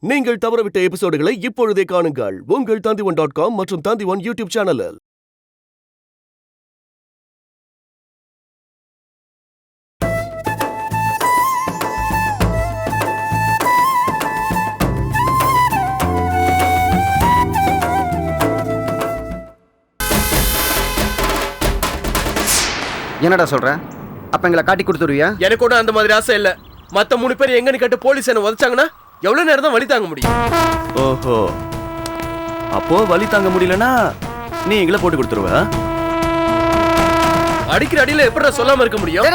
நீங்கள் தவறவிட்ட எபிசோடுகளை இப்பொழுதே காணுங்கள் உங்கள் Tandivan.com மற்றும் Tandivan யூடியூப் சேனலில். என்னடா சொல்ற? அப்ப எங்களை காட்டி கொடுத்துருவியா? எனக்கு கூட அந்த மாதிரி ஆசை இல்ல. மத்த 3 பேர் எங்க நிக்கட்டு போலீஸ் என்ன உதைச்சாங்கன்னா எவ்வளவு நேரம் தான் வலி தாங்க முடியும்? ஓஹோ, அப்போ வலி தாங்க முடியலனா நீ எங்களை போட்டு கொடுத்துருவ? அடிக்கிற அடியில எப்படி சொல்லாம இருக்க முடியும்?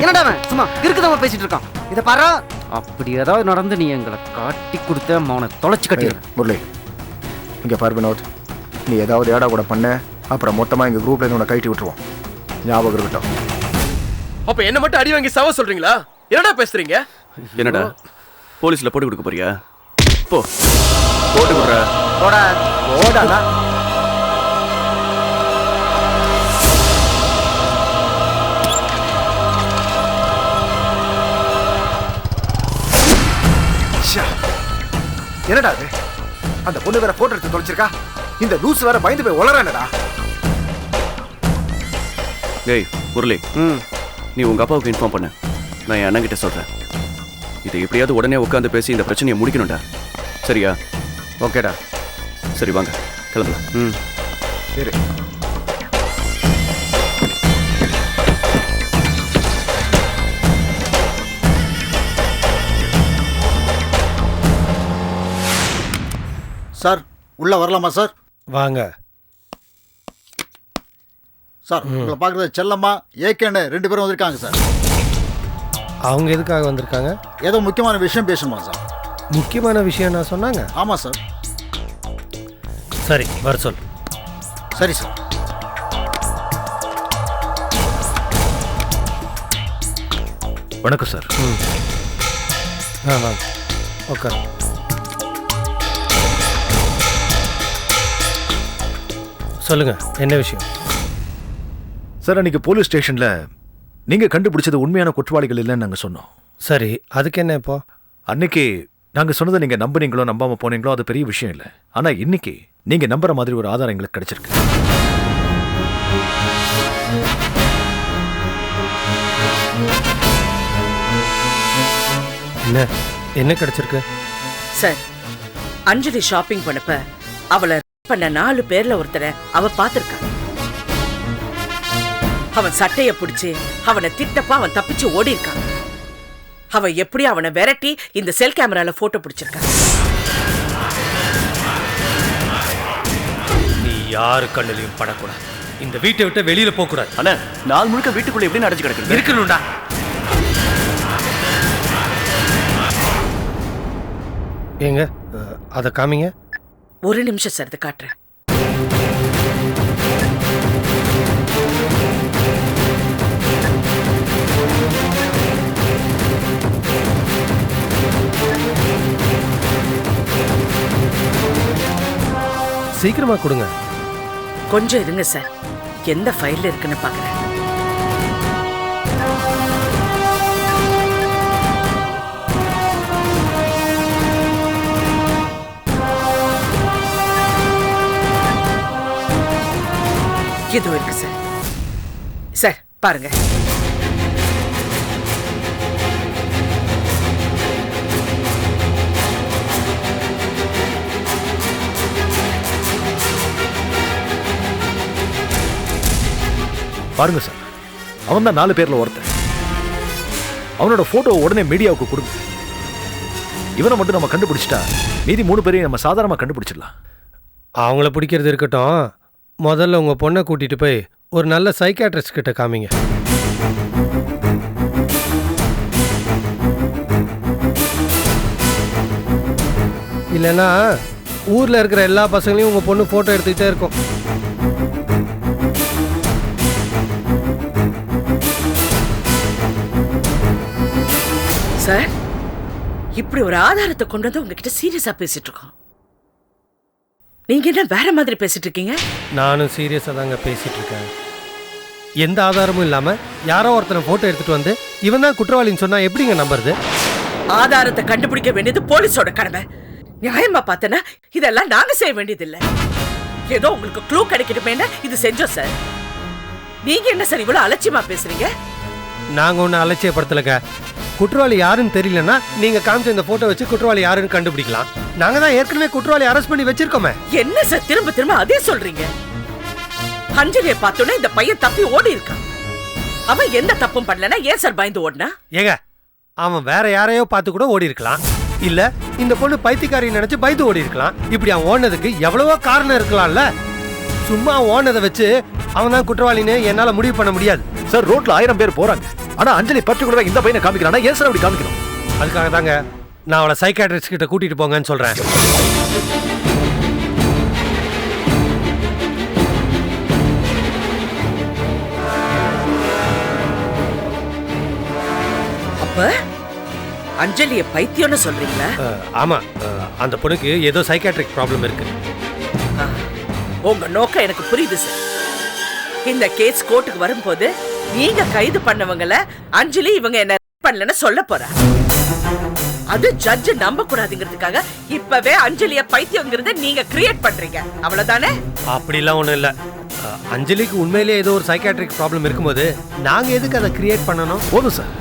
என்னடா சும்மா இருக்குதமா பேசிட்டு இருக்கான். இத பாரு, அப்படி ஏதாவது நடந்து நீ எங்களை காட்டி கொடுத்த மௌன தொலைச்சு கட்டிடுறேன். முரளி, இங்க பாரு வினோத், நீ ஏதாவது ஏடா கூட பண்ண அப்புறம் மொத்தமா எங்க குரூப்ல இருந்து உன்னை கட்டி விட்டுருவோம். ஞாபகம் இருக்கட்டும். அப்ப என்ன மட்டும் அடி வாங்கி சாவ சொல்றீங்களா? என்னடா பேசுறீங்க? என்னடா போலீஸ்ல போட்டு கொடுக்க போறியா? போ போட்டு கொடுற. போடா போடா. என்னடா அது? அந்த பொண்ணு வேற போட்டோ எடுத்து தொலைச்சிருக்கா. இந்த லூஸ் வேற பயந்து போய் உளறானடா. ஏய் முரளி, நீ உங்க அப்பாவுக்கு இன்ஃபார்ம் பண்ணு. நான் என் அண்ணன் கிட்ட சொல்றேன். இதை எப்படியாவது உடனே உட்காந்து பேசி இந்த பிரச்சனையை முடிக்கணும்டா. சரியா? ஓகேடா. சரி வாங்க கிளம்பலாம். சரி. சார் உள்ள வரலாமா சார்? வாங்க சார். உங்களை பார்க்குறது செல்லம்மா ஏகேன்னு 2 பேரும் வந்திருக்காங்க சார். அவங்க எதுக்காக வந்திருக்காங்க? ஏதோ முக்கியமான விஷயம் பேசணுமா சார்? முக்கியமான விஷயம் நான் சொன்னாங்க. ஆமாம் சார். சரி வர சொல். சரி சார். வணக்கம் சார். வாங்க உட்கார். சொல்லுங்க, என்ன விஷயம்? சார், அன்னைக்கு போலீஸ் ஸ்டேஷன்ல நீங்க கண்டுபிடிச்சது உண்மையான குற்றவாளிகள் இல்லைன்னு நாங்க சொன்னோம். சரி, அதுக்கு என்ன இப்போ? அன்னைக்கு நாங்க சொன்னதை நீங்க நம்புனீங்களோ நம்பாம போனீங்களோ அது பெரிய விஷயம் இல்லை. ஆனா இன்னைக்கு நீங்க நம்புற மாதிரி ஒரு ஆதாரம் எங்களுக்கு கிடைச்சிருக்கு. என்ன கிடைச்சிருக்கு? சார், அஞ்சலி ஷாப்பிங் பண்ணப்ப அவளை பண்ண 4 பேர்ல ஒருத்தரை அவ பாத்திருக்கான். அவன் சட்டைய பிடிச்சு அவனை திட்டப்ப அவன் தப்பிச்சு ஓடி இருக்கான். அவ எப்படி அவனை விரட்டி இந்த செல் கேமரால போட்டோ பிடிச்சிருக்கான். நீ யாரு கண்ணிலையும் படக்கூடாது. இந்த வீட்டை விட்டு வெளியில போக கூடாது. அண்ணா, நாள் முழுக்க வீட்டுக்குள்ள எப்படி அடைச்சு கிடக்கு? இருக்கணும்டா. ஏங்க அத காமிங்க. ஒரு நிமிஷம் சார், இதை காட்டுறேன். சீக்கிரமா கொடுங்க. கொஞ்சம் இருங்க சார், எந்த ஃபைல்ல இருக்குன்னு பாக்குறேன். இதோ இருக்கு சார். சார் பாருங்க. பாருங்க சார், அவன் தான் 4 பேர்ல ஒருத்தன். அவனோட போட்டோ உடனே மீடியாவுக்கு கொடுங்க. இவனை மட்டும் நம்ம கண்டுபிடிச்சிட்டா மீதி 3 பேரையும் நம்ம சாதாரணமா கண்டுபிடிச்சிடலாம். அவங்கள பிடிக்கிறது இருக்கட்டும், முதல்ல உங்க பொண்ணை கூட்டிட்டு போய் ஒரு நல்ல சைக்காட்ரிஸ்ட் கிட்ட காமிங்க. இல்லைன்னா ஊர்ல இருக்கிற எல்லா பசங்களையும் உங்க பொண்ணு போட்டோ எடுத்துக்கிட்டே இருக்கும். சார், இப்படி ஒரு ஆதாரத்தை கொண்டு வந்து உங்ககிட்ட சீரியஸா பேசிட்டு இருக்கோம். நீங்க என்ன வேற மாதிரி பேசிட்டு இருக்கீங்க? நானும் சீரியஸா தாங்க பேசிட்டு இருக்கேன். எந்த ஆதாரமும் இல்லாம யாரோ ஒருத்தனை போட்டோ எடுத்துட்டு வந்து இவன் தான் குற்றவாளின்னு சொன்னா எப்படிங்க நம்புறது? ஆதாரத்தை கண்டுபிடிக்க வேண்டியது போலீஸோட கடமை. நியாயமா பார்த்தனா இதெல்லாம் நாங்க செய்ய வேண்டியது இல்ல. ஏதோ உங்களுக்கு க்ளூ கிடைக்கட்டுமேன்னு இது செஞ்சோம் சார். நீங்க என்ன சார் இவ்வளவு அலட்சியமா பேசுறீங்க? நாங்க ஒன்றும் அலட்சியப்படுத்தலைங்க. குற்றவாளி யாருன்னு தெரியலன்னா நீங்க காமிச்ச இந்த போட்டோ வச்சு குற்றவாளி யாருன்னு கண்டுபிடிக்கலாம். நாங்க தான் ஏற்கனவே குற்றவாளி அரெஸ்ட் பண்ணி வச்சிருக்கோமே. என்ன சார் திரும்ப திரும்ப அதே சொல்றீங்க? அஞ்சலியை பார்த்தோன்னே இந்த பையன் தப்பி ஓடி இருக்கான். அவன் எந்த தப்பும் பண்ணலன்னா ஏன் சார் பயந்து ஓடினா? ஏங்க, அவன் வேற யாரையோ பார்த்து கூட ஓடி இருக்கலாம். இல்ல இந்த பொண்ணு பைத்தியக்காரி நினைச்சு பயந்து ஓடி இருக்கலாம். இப்படி அவன் ஓடினதுக்கு எவ்வளவோ காரணம் இருக்கலாம்ல. சும்மா ஓடினதை வச்சு அவன் தான் குற்றவாளின்னு என்னால முடிவு பண்ண முடியாது. சார், ரோட்ல 1000 பேர் போறாங்க. ஆனா அஞ்சலி பர்டிகுலரா இந்த பையனை காமிக்கிறானா? ஏன் சார் அப்படி காமிக்கணும்? அதுக்காக தாங்க நான் அவளை சைக்காட்ரிஸ்ட் கிட்ட கூட்டிட்டு போங்கன்னு சொல்றேன். அப்ப அஞ்சலிய பைத்தியம்னு சொல்றீங்களா? ஆமா, அந்த பொண்ணுக்கு ஏதோ சைக்காட்ரிக் ப்ராப்ளம் இருக்கு. உங்க நோக்கம் எனக்கு புரியுது சார். இந்த கேஸ் கோர்ட்டுக்கு வரும்போது நீங்க கைது பண்ணவங்கள அஞ்சலி இவங்க என்ன பண்ணலன்னு சொல்ல போறா. அது ஜட்ஜ் நம்ப கூடாதுங்கிறதுக்காக இப்பவே அஞ்சலிய பைத்தியங்கிறத நீங்க கிரியேட் பண்றீங்க, அவ்வளவுதானே? அப்படிலாம் ஒண்ணும் இல்ல. அஞ்சலிக்கு உண்மையிலேயே ஏதோ ஒரு சைக்காட்ரிக் ப்ராப்ளம் இருக்கும்போது நாங்க எதுக்கு அதை கிரியேட் பண்ணணும்? போதும் சார்.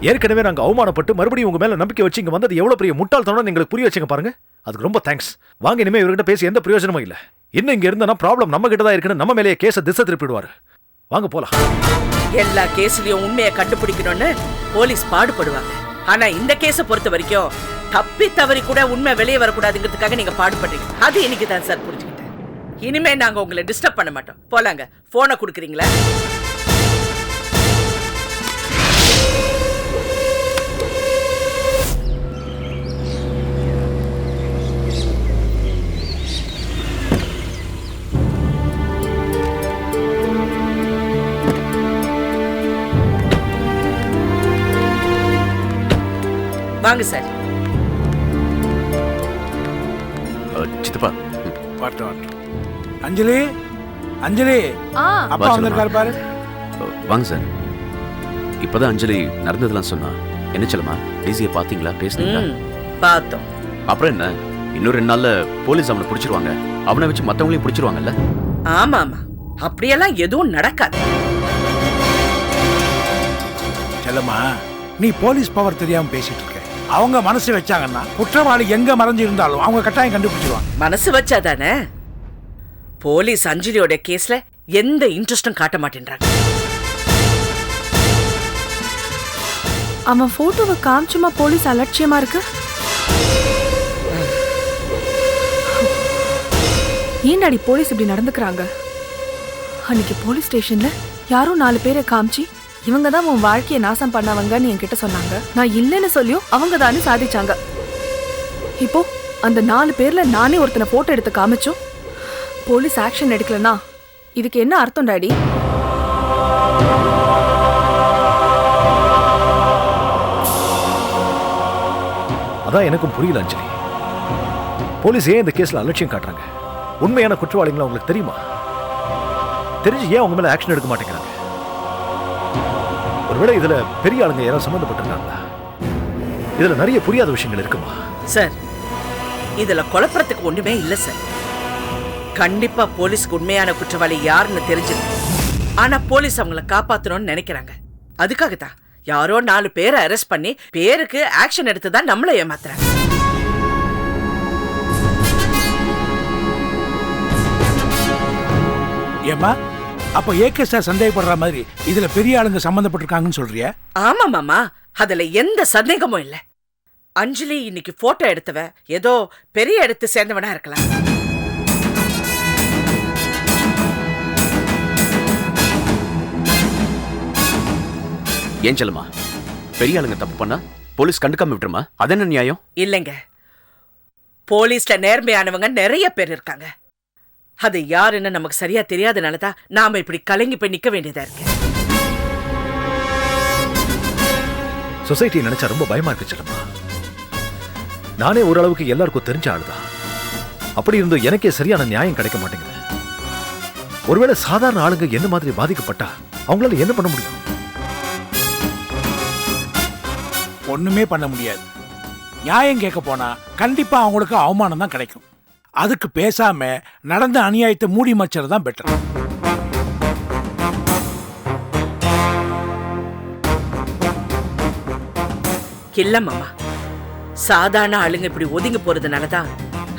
ஏற்கனவே நாங்க அவமானப்பட்டு மறுபடியும் உங்க மேல நம்பிக்கை வச்சு இங்க வந்தது எவ்வளவு பெரிய முட்டாள்தனம் எங்களுக்கு புரிய வச்சுங்க பாருங்க. அதுக்கு ரொம்ப தேங்க்ஸ். வாங்க, இனிமே இவர்கிட்ட பேசி எந்த பிரயோஜனமும் இல்ல. இன்னும் இங்க இருந்தா ப்ராப்ளம் நம்ம கிட்ட தான் இருக்குன்னு நம்ம மேலேயே கேஸை திசை திருப்பிடுவாரு. வாங்க போலாம். எல்லா கேஸ்லயும் உண்மையை கண்டுபிடிக்கணும்னு போலீஸ் பாடுபடுவாங்க. ஆனா இந்த கேஸை பொறுத்த வரைக்கும் தப்பி தவறி கூட உண்மை வெளியே வரக்கூடாதுங்கிறதுக்காக நீங்க பாடுபடுறீங்க. அது இன்னைக்கு தான் சார் புரிஞ்சுக்கிட்டேன். இனிமே நாங்க உங்களை டிஸ்டர்ப் பண்ண மாட்டோம். போலாங்க. போனை கொடுக்குறீங்களா? வாங்க சார். சித்தப்பா, அஞ்சலி, அஞ்சலி, அப்பா வந்திருக்காரு பாரு. வாங்க சார். இப்பதான் அஞ்சலி நடந்ததெல்லாம் சொன்னா. என்ன செல்லமா, டேசியை பாத்தீங்களா? பேசுனீங்களா? பார்த்தோம். அப்புறம் என்ன, இன்னும் 2 நாள்ல போலீஸ் அவனை பிடிச்சிருவாங்க. அவனை வச்சு மத்தவங்களையும் பிடிச்சிருவாங்கல்ல? ஆமா ஆமா, அப்படியெல்லாம் எதுவும் நடக்காது. செல்லம்மா, நீ போலீஸ் பவர் தெரியாம பேசிட்டு இருக்க. அவங்க மனசு வச்சாங்கன்னா குற்றவாளி எங்க மறைஞ்சு இருந்தாலும் அவங்க கட்டாயம் கண்டுபிடிச்சிருவாங்க. மனசு வச்சாதானே? போலீஸ் அஞ்சலியோட கேஸ்ல எந்த இன்ட்ரெஸ்டும் காட்ட மாட்டேன்றாங்க. அவன் போட்டோவை காமிச்சுமா போலீஸ் அலட்சியமா இருக்கு? ஏன்டாடி போலீஸ் இப்படி நடந்துக்கிறாங்க? அன்னைக்கு போலீஸ் ஸ்டேஷன்ல யாரோ 4 பேரை காமிச்சு இவங்க தான் உன் வாழ்க்கையை நாசம் பண்ணவங்கன்னு என்கிட்ட சொன்னாங்க. நான் இல்லைன்னு சொல்லியும் அவங்க தானே சாதிச்சாங்க. இப்போ அந்த 4 பேர்ல நானே ஒருத்தனை போட்டோ எடுத்து காமிச்சோம் போலீஸ் ஆக்ஷன் எடுக்கலனா இதுக்கு என்ன அர்த்தம் டாடி? அதான் எனக்கும் புரியல அஞ்சலி. போலீஸ் ஏன் இந்த கேஸ்ல அலட்சியம் காட்டுறாங்க? உண்மையான குற்றவாளிகளை உங்களுக்கு தெரியுமா? தெரிஞ்சு ஏன் அவங்க மேல ஆக்ஷன் எடுக்க மாட்டேங்கிறாங்க? ஒருவேளை இதுல பெரிய ஆளுங்க யாராவது சம்பந்தப்பட்டிருக்காங்களா? இதுல நிறைய புரியாத விஷயங்கள் இருக்குமா? சார், இதுல குழப்பறதுக்கு ஒண்ணுமே இல்ல சார். கண்டிப்பா போலீஸ்க்கு உண்மையான குற்றவாளி யாருன்னு தெரிஞ்சிருக்கு. ஆனா போலீஸ் அவங்கள காப்பாத்தணும்னு நினைக்கிறாங்க. அதுக்காகத்தான் யாரோ 4 பேரை அரெஸ்ட் பண்ணி பேருக்கு ஆக்ஷன் எடுத்துதான் நம்மள ஏமாத்துறாங்க. ஏமா, அப்ப ஏகே சார் சந்தேகப்படுற மாதிரி இதுல பெரிய ஆளுங்க சம்பந்தப்பட்டிருக்காங்கன்னு சொல்றியா? ஆமா மாமா, அதுல எந்த சந்தேகமும் இல்ல. அஞ்சலி இன்னைக்கு போட்டோ எடுத்தவ ஏதோ பெரிய இடத்து சேர்ந்தவனா இருக்கலாம். ஏன் செல்லமா, பெரிய ஆளுங்க தப்பு பண்ணா போலீஸ் கண்டுக்காம விட்டுருமா? அது என்ன நியாயம்? இல்லைங்க, போலீஸ்ல நேர்மையானவங்க நிறைய பேர் இருக்காங்க. அது யாருன்னு நமக்கு சரியா தெரியாதனாலதான் நாம இப்படி கலங்கி போய் நிக்க வேண்டியதா இருக்கு. சொசைட்டி நினைச்சா ரொம்ப பயமா இருக்கு செல்லம்மா. நானே ஓரளவுக்கு எல்லாருக்கும் தெரிஞ்ச ஆளுதான். அப்படி இருந்தும் எனக்கே சரியான நியாயம் கிடைக்க மாட்டேங்குது. ஒருவேளை சாதாரண ஆளுங்க என்ன மாதிரி பாதிக்கப்பட்டா அவங்களால என்ன பண்ண முடியும்? ஒண்ணுமே பண்ண முடியாது. நியாயம் கேட்க போனா கண்டிப்பா அவங்களுக்கு அவமானம் தான் கிடைக்கும். அதுக்கு பேசாம நடந்த அநியாயத்தை மூடி மச்சறது தான் பெட்டர். இல்ல மாமா, சாதாரண ஆளுங்க இப்படி ஒதுங்கி போறதுனாலதான்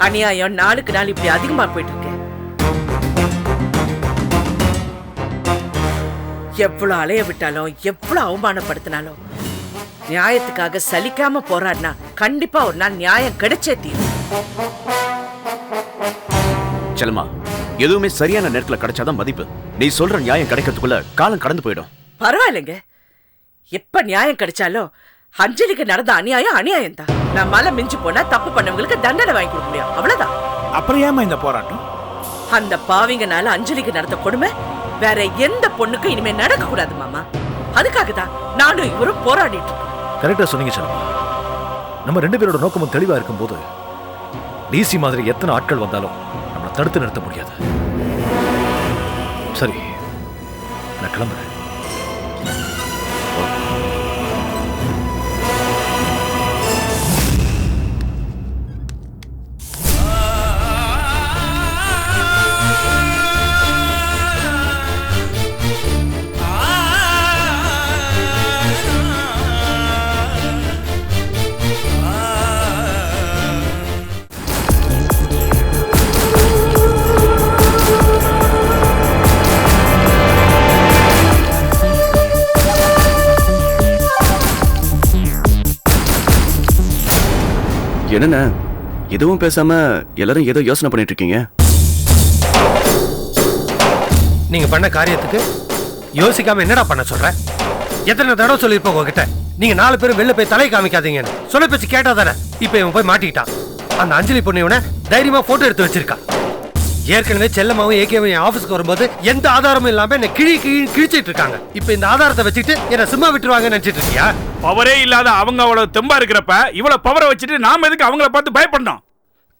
அநியாயம் நாளுக்கு நாள் இப்படி அதிகமா போயிட்டு இருக்கு. எவ்வளவு அலைய விட்டாலும் எவ்வளவு அவமானப்படுத்தினாலும் நியாயத்துக்காக சலிக்காம போராடினா கண்டிப்பா ஒரு நாள் நியாயம் கிடைச்சே தீரும். செல்லம்மா, எதுவுமே சரியான நேரத்துல கிடைச்சாதான் மதிப்பு. நீ சொல்ற நியாயம் கிடைக்கிறதுக்குள்ள காலம் கடந்து போயிடும். பரவாயில்லைங்க, எப்ப நியாயம் கிடைச்சாலும் அஞ்சலிக்கு நடந்த அநியாயம் அநியாயம் தான். நம்மால மிஞ்சி போனா தப்பு பண்ணவங்களுக்கு தண்டனை வாங்கி கொடுக்க முடியும், அவ்வளவுதான். அப்புறம் ஏமா இந்த போராட்டம்? அந்த பாவிங்கனால அஞ்சலிக்கு நடந்த கொடுமை வேற எந்த பொண்ணுக்கும் இனிமே நடக்க கூடாது மாமா. அதுக்காக தான் நானும் இவரும் போராடிட்டு இருக்கோம். கரெக்டா சொன்னீங்க செல்லம்மா. நம்ம 2 பேரோட நோக்கமும் தெளிவா இருக்கும்போது டிசி மாதிரி எத்தனை ஆட்கள் வந்தாலும் நம்மளை தடுத்து நிறுத்த முடியாது. சரி, நான் கிளம்புறேன். என்னண்ணா, எதுவும் பேசாம எல்லாரும் ஏதோ யோசனை பண்ணிட்டு இருக்கீங்க? நீங்க பண்ண காரியத்துக்கு யோசிக்காம என்னடா பண்ண சொல்ற? எத்தனை தடவை சொல்லிருப்போம் உங்ககிட்ட, நீங்க 4 பேரும் வெளில போய் தலை காமிக்காதீங்கன்னு. சொல்ல பேச்சு கேட்டா தானே. இப்ப இவன் போய் மாட்டிக்கிட்டான். அந்த அஞ்சலி பொண்ணு இவனை தைரியமா போட்டோ எடுத்து வச்சிருக்கான். ஏற்கனவே செல்லமாவும் ஏகேவும் என் ஆபீஸ்க்கு வரும்போது எந்த ஆதாரமும் இல்லாம என்ன கிழிச்சிட்டு இருக்காங்க. இப்ப இந்த ஆதாரத்தை வச்சுட்டு என்ன சும்மா விட்டுருவாங்கன்னு நினைச்சிட்டு இருக்கியா? பவரே இல்லாத அவங்க அவ்வளவு தெம்பா இருக்கிறப்ப இவ்வளவு பவரை வச்சுட்டு நாம எதுக்கு அவங்கள பார்த்து பயப்படணும்?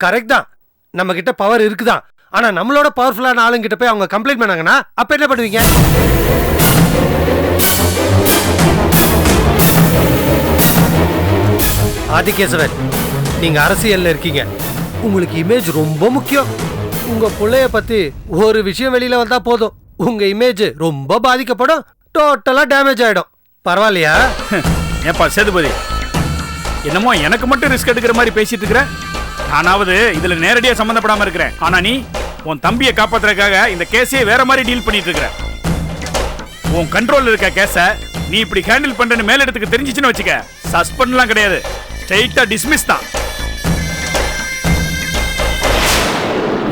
கரெக்ட் தான், நம்ம கிட்ட பவர் இருக்குதான். ஆனா நம்மளோட பவர்ஃபுல்லான ஆளுங்கிட்ட போய் அவங்க கம்ப்ளைண்ட் பண்ணாங்கன்னா அப்ப என்ன பண்ணுவீங்க? ஆதிகேசவன், நீங்க அரசியல்ல இருக்கீங்க, உங்களுக்கு இமேஜ் ரொம்ப முக்கியம். உங்க பிள்ளைய பத்தி ஒரு விஷயம் வெளியில வந்தா போதும், உங்க இமேஜ் ரொம்ப பாதிக்கப்படும், டோட்டலா டேமேஜ் ஆயிடும். பரவாயில்லையா? ஏப்பா சேதுபதி, என்னமோ எனக்கு மட்டும் ரிஸ்க் எடுக்கிற மாதிரி பேசிட்டு இருக்கிற. நானாவது இதுல நேரடியா சம்பந்தப்படாம இருக்கிறேன். ஆனா நீ உன் தம்பியை காப்பாத்துறதுக்காக இந்த கேஸையே வேற மாதிரி டீல் பண்ணிட்டு இருக்கிற. உன் கண்ட்ரோல்ல இருக்க கேஸ நீ இப்படி ஹேண்டில் பண்றேன்னு மேலிடத்துக்கு தெரிஞ்சிச்சுன்னு வச்சுக்க, சஸ்பெண்ட்லாம் கிடையாது, ஸ்ட்ரைட்டா டிஸ்மிஸ் தான்.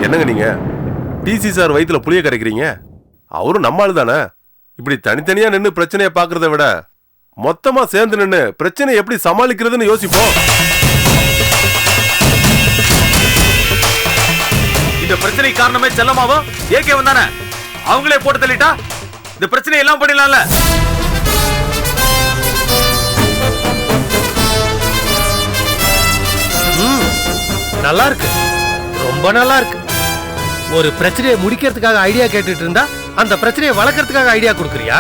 என்னங்க நீங்க டிசி சார் வயித்துல புளிய கரைக்கிறீங்க? அவரும் நம்ம ஆளு தானே. இப்படி தனித்தனியா நின்று பிரச்சனையை பாக்குறத விட மொத்தமா சேர்ந்து நின்று பிரச்சனையை எப்படி சமாளிக்கிறதுன்னு யோசிப்போம். இந்த பிரச்சனை காரணமே செல்லமாவும் ஏகேவும் தானே. அவங்களே போட்டு தள்ளிட்டா இந்த பிரச்சனை எல்லாம் பண்ணிடலாம்ல. நல்லா இருக்கு, ரொம்ப நல்லா இருக்கு. ஒரு பிரச்சனையை முடிக்கிறதுக்காக ஐடியா கேட்டுட்டு இருந்தா அந்த பிரச்சனையை வளர்க்கறதுக்காக ஐடியா கொடுக்குறியா?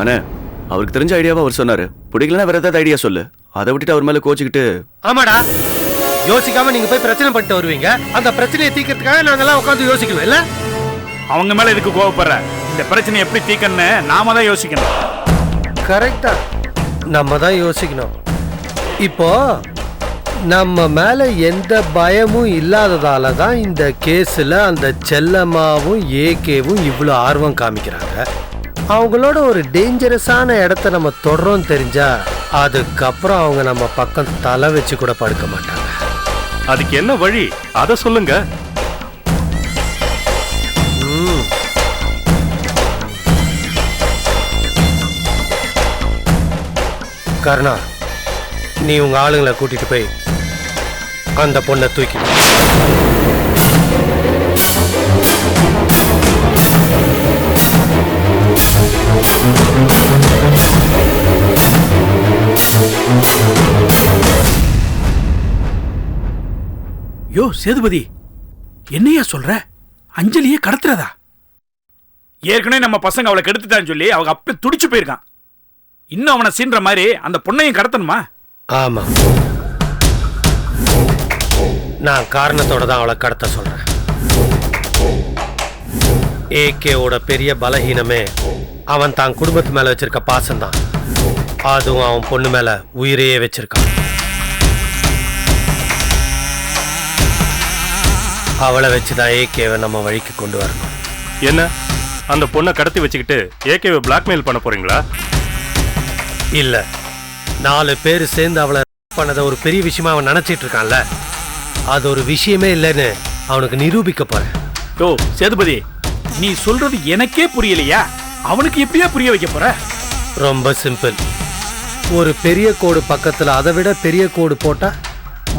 அண்ணே, அவருக்கு தெரிஞ்ச ஐடியாவை அவர் சொன்னாரு. பிடிக்கலன்னா வேற ஏதாவது ஐடியா சொல்லு. அதை விட்டுட்டு அவர் மேல கோச்சுக்கிட்டு. ஆமாடா, யோசிக்காம நீங்க போய் பிரச்சனை பண்ணிட்டு வருவீங்க. அந்த பிரச்சனையை தீர்க்கறதுக்காக நாங்கெல்லாம் உட்காந்து யோசிக்கணும் இல்ல? அவங்க மேல எதுக்கு கோவப்படுற? இந்த பிரச்சனை எப்படி தீர்க்கணும்னு நாம தான் யோசிக்கணும். கரெக்டா, நம்ம தான் யோசிக்கணும். இப்போ நம்ம மேல எந்த பயமும் இல்லாததால தான் இந்த கேஸ்ல அந்த செல்லம்மாவும் ஏகேவும் இவ்வளோ ஆர்வம் காமிக்கிறாங்க. அவங்களோட ஒரு டேஞ்சரஸான இடத்த நம்ம தொடரோம் தெரிஞ்சா அதுக்கப்புறம் அவங்க நம்ம பக்கம் தலை வச்சு கூட படுக்க மாட்டாங்க. அதுக்கு என்ன வழி அத சொல்லுங்க. கருணா, நீ உங்க ஆளுங்களை கூட்டிட்டு போய் அந்த பொண்ணை தூக்கி. யோ சேதுபதி, என்னையா சொல்ற? அஞ்சலியே கடத்துறதா? ஏற்கனவே நம்ம பசங்க அவளை கெடுத்துட்டான்னு சொல்லி அவங்க அப்ப துடிச்சு போயிருக்கான். இன்னும் அவனை சீன்ற மாதிரி அந்த பொண்ணையும் கடத்தணுமா? ஆமா, நான் காரணத்தோட தான் அவளை கடத்த சொல்றேன். ஏகேவோட பெரிய பலஹீனமே அவன் தான் குடும்பத்து மேல வச்சிருக்க பாசம்தான். அதுவும் அவன் பொண்ணு மேல உயிரையே வச்சிருக்கான். அவளை வச்சுதான் ஏகேவை நம்ம வழிக்கு கொண்டு வரணும். என்ன அந்த பொண்ணை கடத்தி வச்சுக்கிட்டு ஏகேவை பிளாக்மெயில் பண்ண போறீங்களா? இல்ல, 4 பேர் சேர்ந்து அவளை பண்ணதை ஒரு பெரிய விஷயமா அவன் நினைச்சிட்டு இருக்கான்ல, அது ஒரு விஷயமே இல்லைன்னு அவனுக்கு நிரூபிக்க போறேன். ஓ சேதுபதி, நீ சொல்றது எனக்கே புரியலையா? அவனுக்கு எப்படியா புரிய வைக்க போற? ரொம்ப சிம்பிள். ஒரு பெரிய கோடு பக்கத்துல அதை விட பெரிய கோடு போட்டா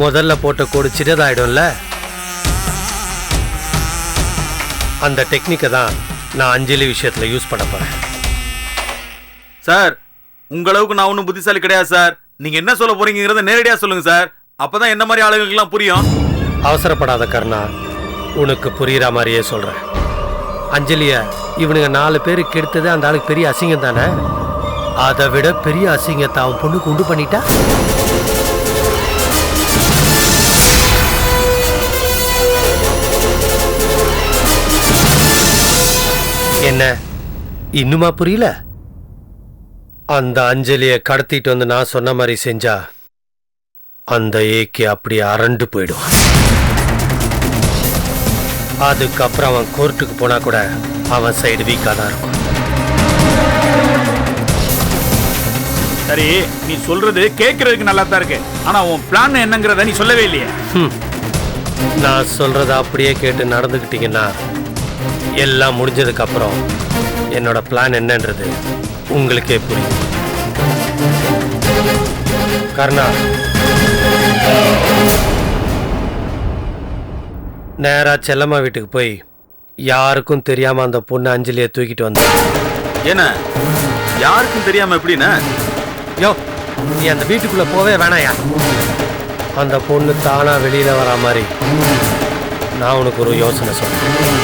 முதல்ல போட்ட கோடு சின்னதாயிடும்ல. அந்த டெக்னிக்கை தான் நான் அஞ்சலி விஷயத்துல யூஸ் பண்ண போறேன். சார், உங்களவுக்கு நான் ஒன்றும் புத்திசாலி கிடையாது சார். நீங்க என்ன சொல்ல போறீங்கிறத நேரடியா சொல்லுங்க சார். அப்பதான் என்ன மாதிரி ஆளுங்களுக்கெல்லாம் புரியும். அவசரப்படாத கர்ணா, உனக்கு புரியுற மாதிரியே சொல்றேன். அஞ்சலிய இவனுங்க 4 பேருக்கு எடுத்தது அந்த ஆளுக்கு பெரிய அசிங்கம் தானே. அதை விட பெரிய அசிங்கத்தை அவன் பொண்ணுக்கு உண்டு பண்ணிட்டா. என்ன இன்னுமா புரியல? அந்த அஞ்சலிய கடத்திட்டு வந்து நான் சொன்ன மாதிரி செஞ்சா அந்த ஏகே அப்படியே அரண்டு போயிடும். அதுக்கப்புறம் அவன் கோர்ட்டுக்கு போனா கூட அவன் சைடு வீக்கா தான் இருக்கும். சரி, நீ சொல்றது கேட்கறதுக்கு நல்லா தான் இருக்கு. ஆனா உன் பிளான் என்னங்கறத நீ சொல்லவே இல்லையே. நான் சொல்றத அப்படியே கேட்டு நடந்துக்கிட்டீங்கன்னா எல்லாம் முடிஞ்சதுக்கு அப்புறம் என்னோட பிளான் என்னன்றது உங்களுக்கே புரியும். கர்ணா, நேரா செல்லம்மா வீட்டுக்கு போய் யாருக்கும் தெரியாம அந்த பொண்ணு அஞ்சலியை தூக்கிட்டு வந்த. என்ன யாருக்கும் தெரியாம எப்படின்னா? யோ, நீ அந்த வீட்டுக்குள்ள போவே வேணாயா. அந்த பொண்ணு தானா வெளியில வரா மாதிரி நான் உனக்கு ஒரு யோசனை சொல்றேன்.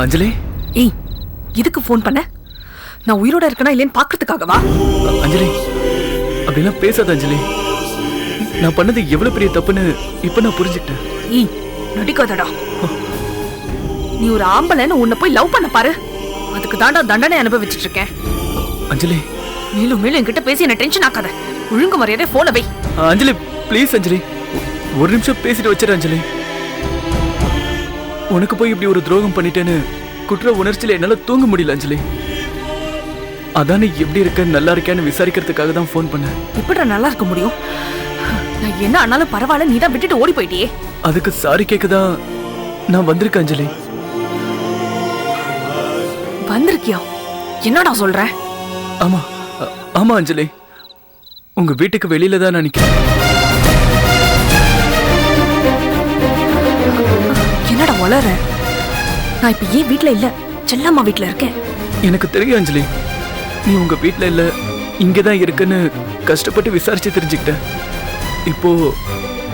அஞ்சலி, ஏய், எதுக்கு ஃபோன் பண்ண? நான் உயிரோட இருக்கனா இல்லைன்னு பாக்குறதுக்காகவா? அஞ்சலி, அப்படிலாம் பேசாத அஞ்சலி. நான் பண்ணது எவ்வளவு பெரிய தப்புன்னு இப்ப நான் புரிஞ்சுக்கிட்டேன். ஏய், நடிக்காதடா. நீ ஒரு ஆம்பளைன்னு உன்னை போய் லவ் பண்ண பாரு. அதுக்கு தாண்டா தண்டனை அனுபவிச்சுட்டு இருக்கேன். அஞ்சலி, மேலும் மேலும் என்கிட்ட பேசி என்ன டென்ஷன் ஆக்காத. ஒழுங்கு மரியாதை போன வை. அஞ்சலி ப்ளீஸ் அஞ்சலி, ஒரு நிமிஷம் பேசிட்டு வச்சிரு அஞ்சலி. உனக்கு போய் இப்படி ஒரு துரோகம் பண்ணிட்டேன்னு குற்ற உணர்ச்சியில என்னால தூங்க முடியல அஞ்சலி. அதானே எப்படி இருக்க, நல்லா இருக்கேன்னு விசாரிக்கிறதுக்காக தான் ஃபோன் பண்ணேன். இப்படி நல்லா இருக்க முடியும்? நான் என்ன ஆனாலும் பரவாயில்ல, நீ தான் விட்டுட்டு ஓடி போயிட்டியே. அதுக்கு சாரி கேட்கதான் நான் வந்திருக்கேன் அஞ்சலி. வந்திருக்கியா? என்னடா சொல்ற? ஆமா ஆமா அஞ்சலி, உங்க வீட்டுக்கு வெளியில தான் நான் நிக்கிறேன். என்னடா வளர? நான் இப்ப ஏன் வீட்ல இல்ல, செல்லம்மா வீட்ல இருக்கேன். எனக்கு தெரியும் அஞ்சலி, நீ உங்க வீட்ல இல்ல, இங்கதான் இருக்குன்னு கஷ்டப்பட்டு விசாரிச்சு தெரிஞ்சுக்கிட்டேன். இப்போ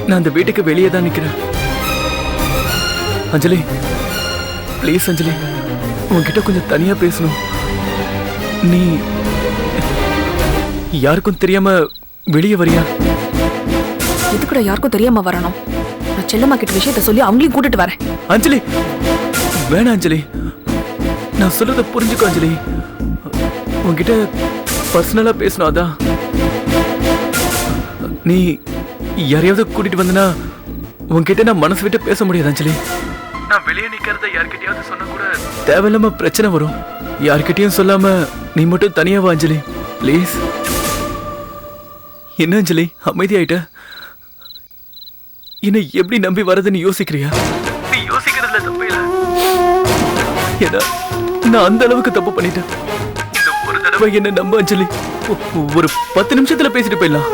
நான் அந்த வீட்டுக்கு வெளியே தான் நிக்கிறேன். அஞ்சலி ப்ளீஸ் அஞ்சலி, உன்கிட்ட கொஞ்சம் தனியா பேசணும். நீ யாருக்கும் தெரியாம வெளியே வரியா? எதுக்குடா யாருக்கும் தெரியாம வரணும்? நான் செல்லம்மா கிட்ட விஷயத்த சொல்லி அவங்களையும் கூட்டிட்டு வரேன். அஞ்சலி வேணாம் அஞ்சலி, நான் சொல்றத புரிஞ்சுக்கோ அஞ்சலி. உன்கிட்ட பர்சனலா பேசணும். அதான் நீ யாரையாவது கூட்டிட்டு வந்தனா உன்கிட்ட நான் மனசு விட்டு பேச முடியாது அஞ்சலி. நான் வெளியே நிக்கிறத யார்கிட்டயாவது சொன்னா கூட தேவையில்லாம பிரச்சனை வரும். யார்கிட்டயும் சொல்லாம நீ மட்டும் தனியா வா அஞ்சலி ப்ளீஸ். என்ன அஞ்சலி அமைதியாயிட்ட? என்னை எப்படி நம்பி வரதுன்னு யோசிக்கிறியா? நீ யோசிக்கிறதுல தப்பு இல்ல. ஏன்னா நான் அந்த அளவுக்கு தப்பு பண்ணிட்டேன். இந்த ஒரு தடவை என்ன நம்ப அஞ்சலி. ஒரு 10 நிமிஷத்துல பேசிட்டு போயிடலாம்.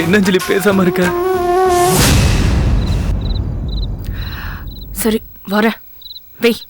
என்ன அஞ்சலி பேசாம இருக்க? சரி வரேன், வெய்.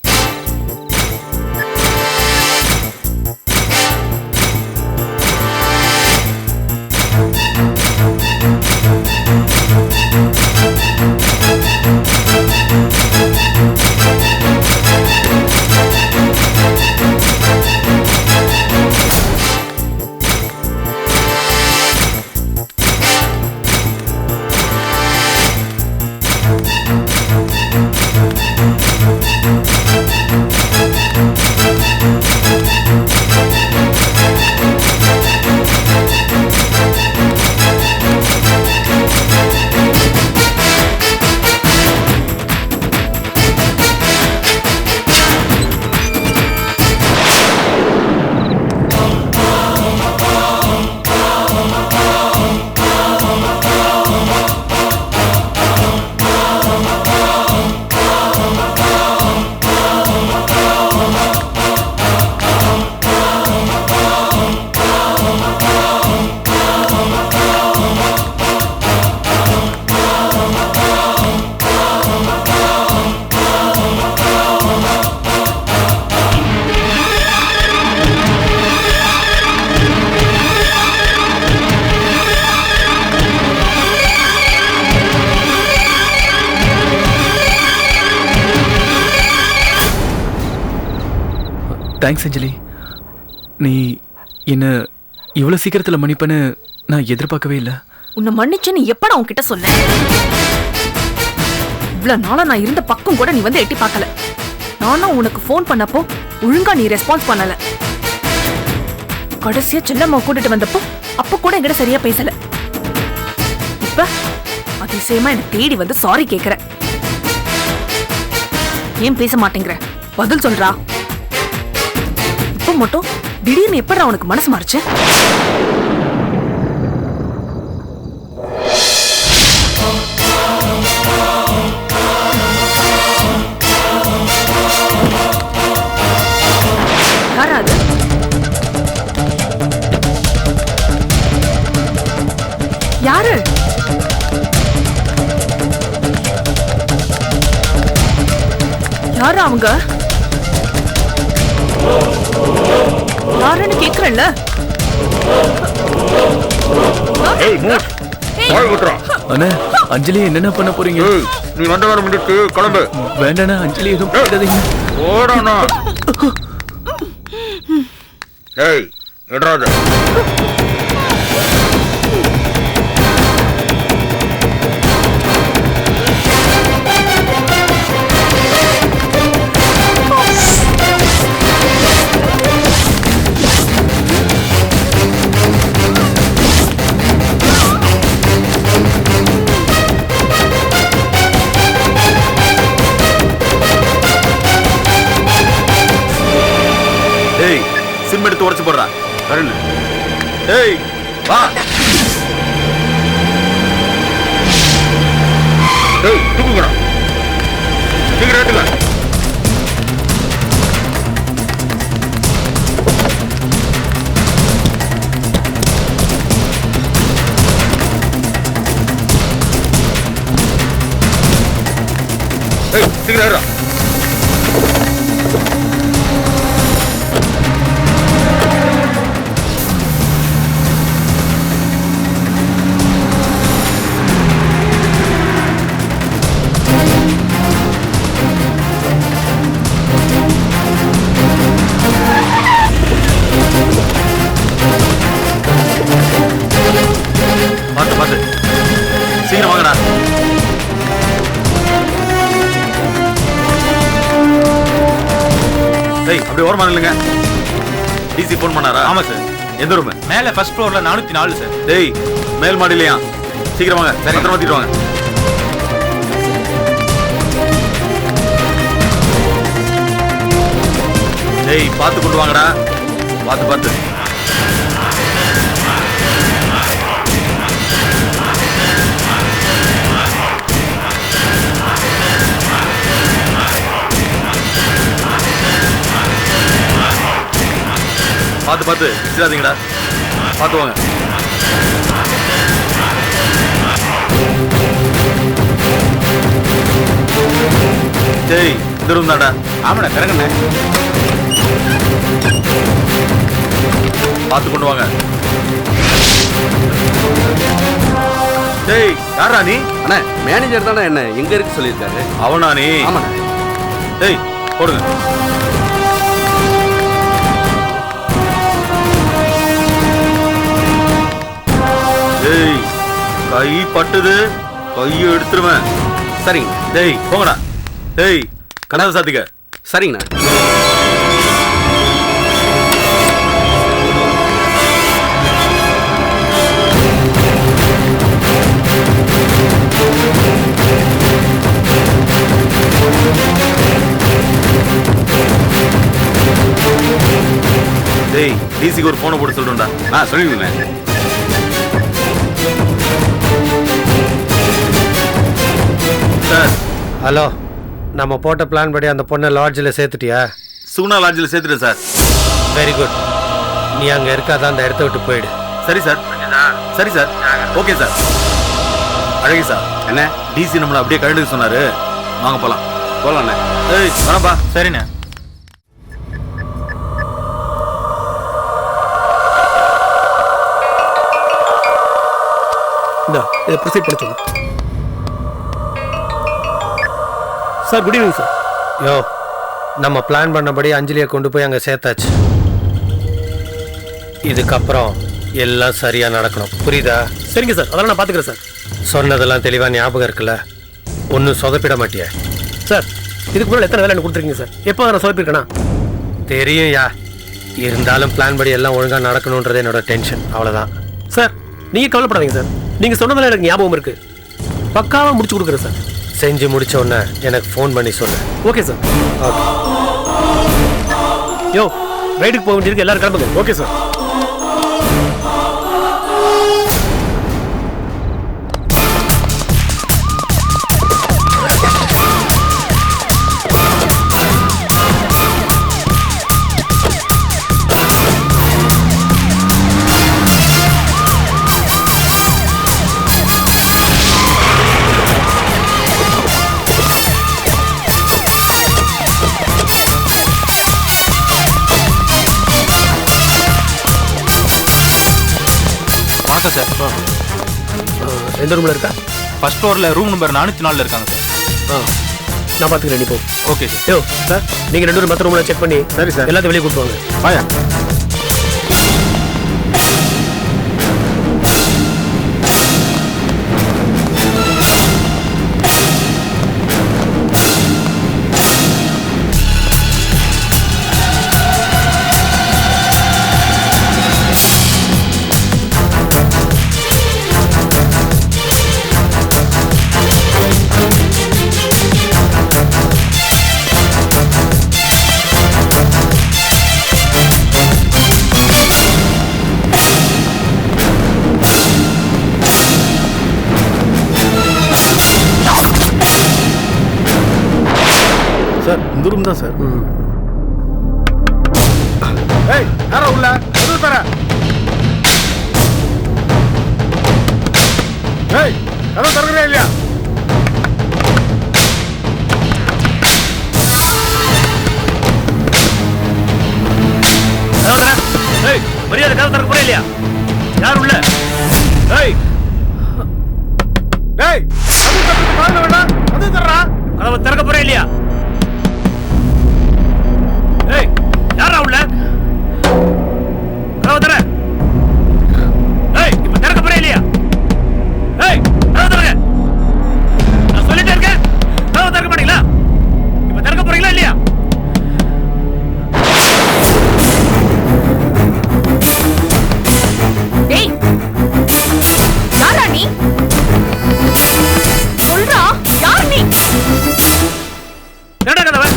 தேங்க்ஸ் அஞ்சலி. நீ என்ன இவ்வளவு சீக்கிரத்துல மன்னிப்பன்னு நான் எதிர்பார்க்கவே இல்லை. உன்னை மன்னிச்சு நீ எப்படா உன்கிட்ட சொன்ன? இவ்வளவு நாளா நான் இருந்த பக்கம் கூட நீ வந்து எட்டி பார்க்கல. நானும் உனக்கு போன் பண்ணப்போ ஒழுங்கா நீ ரெஸ்பான்ஸ் பண்ணல. கடைசியா செல்லம்மா கூட்டிட்டு வந்தப்போ அப்ப கூட என்கிட்ட சரியா பேசல. இப்ப அதிசயமா என்ன தேடி வந்து சாரி கேக்குற. ஏன் பேச மாட்டேங்கிற? பதில் சொல்றா. இப்ப மட்டும் திடீர்னு எப்படா உனக்கு மனசு மாறுச்சு? யாராது? யாரு? யாரு அவங்க? யாருன்னு கேக்குறல்ல? அண்ணா அஞ்சலி என்னென்ன பண்ண போறீங்க? நீ வந்த வர முடிச்சு கிளம்பு. வேண்டாண்ணா அஞ்சலி எதுவும் போயிடாதீங்க. ஓடனா. ஏய் எட்ராத. சிம் எடுத்து உடைச்சு போடுறா. ஏய் வா. தூக்குங்கடா சீக்கிரம் ஏத்துங்க சீக்கிரம் ஏறா பார்த்து பார்த்து சீக்கிரம் வாங்கடா டேய் அப்படி ஓரமா இல்லைங்க டிசி ஃபோன் பண்ணாரா ஆமா சார் எந்த ரூம் மேல ஃபர்ஸ்ட் ஃப்ளோர்ல 404 சார் டேய் மேல் மாடிலையா சீக்கிரம் வாங்க சரி சீக்கிரம் வந்துட்டு வாங்க டேய் பார்த்து கொண்டு வாங்கடா பார்த்து பார்த்து பார்த்து பார்த்து வச்சிடாதீங்கடா பார்த்து வாங்க டேய் இந்த ரூம் தான்டா ஆமாடா கரங்கண்ணே பார்த்து கொண்டு வாங்க டேய் யாரா நீ அண்ணா மேனேஜர் தானே என்ன எங்க இருக்கு சொல்லியிருக்காரு அவனா நீ ஆமாண்ணா டேய் போடுங்க டேய் கை பட்டுது கையை எடுத்துருவேன் சரிங்க டேய் போங்கடா டேய் கனவு சாத்திக்க சரிங்கண்ணா டேய் டிசிக்கு ஒரு போனை போட்டு சொல்றேன்டா நான் சொல்லிடுவேன் சார் ஹலோ நம்ம போட்ட பிளான் படி அந்த பொண்ணை லாட்ஜில் சேர்த்துட்டியா சுகுணா லாட்ஜில் சேர்த்துட்டேன் சார் வெரி குட் நீ அங்கே இருக்காத அந்த இடத்த விட்டு போயிடு சரி சார் சரி சார் ஓகே சார் அழகி சார் என்ன டிசி நம்மளை அப்படியே கழுண்டுக்கு சொன்னாரு வாங்க போலாம் போலாண்ணே ஏய் வரப்பா சரிண்ணே இதை ப்ரொசீட் பண்ண சொல்லு சார் குட் ஈவினிங் சார் யோ நம்ம பிளான் பண்ணபடி அஞ்சலியை கொண்டு போய் அங்கே சேர்த்தாச்சு இதுக்கப்புறம் எல்லாம் சரியாக நடக்கணும் புரியுதா சரிங்க சார் அதெல்லாம் நான் பார்த்துக்கிறேன் சார் சொன்னதெல்லாம் தெளிவாக ஞாபகம் இருக்குல்ல ஒன்றும் சொதப்பிட மாட்டியா சார் இதுக்கு முன்னாடி எத்தனை வேலை எனக்கு கொடுத்துருக்கீங்க சார் எப்போ நான் சொதப்பிருக்கேனா தெரியும் யா இருந்தாலும் பிளான் படி எல்லாம் ஒழுங்காக நடக்கணுன்றது என்னோட டென்ஷன் அவ்வளோதான் சார் நீங்கள் கவலைப்படாதீங்க சார் நீங்கள் சொன்னதெல்லாம் எனக்கு ஞாபகம் இருக்கு பக்காவாக முடிச்சு கொடுக்குறேன் சார் செஞ்சு முடிச்ச உடனே எனக்கு ஃபோன் பண்ணி சொல்லு ஓகே சார் ஓகே யோ ரைடுக்கு போக வேண்டியிருக்கு எல்லாரும் கிளம்புங்க ஓகே சார் வணக்கம் சார் எந்த ரூமில் இருக்கா ஃபர்ஸ்ட் ஃப்ளோரில் ரூம் நம்பர் 404 இருக்காங்க சார் நான் பார்த்துக்கிறேன் நீ போ ஓகே சார் யோ சார் நீங்கள் 2 மற்ற ரூமில் செக் பண்ணி சரி சார் எல்லாத்தையும் வெளியே கூப்பிட்டு வாங்க வாயா சார் இந்த ரூம் தான் சார். ஏய் யாரா உள்ள எது தர? ஏய் கதவு திறக்கறே இல்லையா? ஏய் மரியாதை கதவு திறக்க போறே இல்லையா? யார் உள்ள? ஏய் டேய் கதவு திறக்க பாருங்க வேண்டாம். கதவு திறறா. கதவு திறக்க போறே இல்லையா? ஏய் யாரா உள்ள? கதவு திற. ஏய் இப்ப திறக்க போறே இல்லையா? ஏய் கதவு திறங்க. நான் சொல்லிட்டே இருக்கேன். கதவு திறக்க மாட்டீங்களா? இப்ப திறக்க போறீங்களா இல்லையா? டேய் யாரா நீ? சொல்றா யார் நீ? என்னடா கதவு?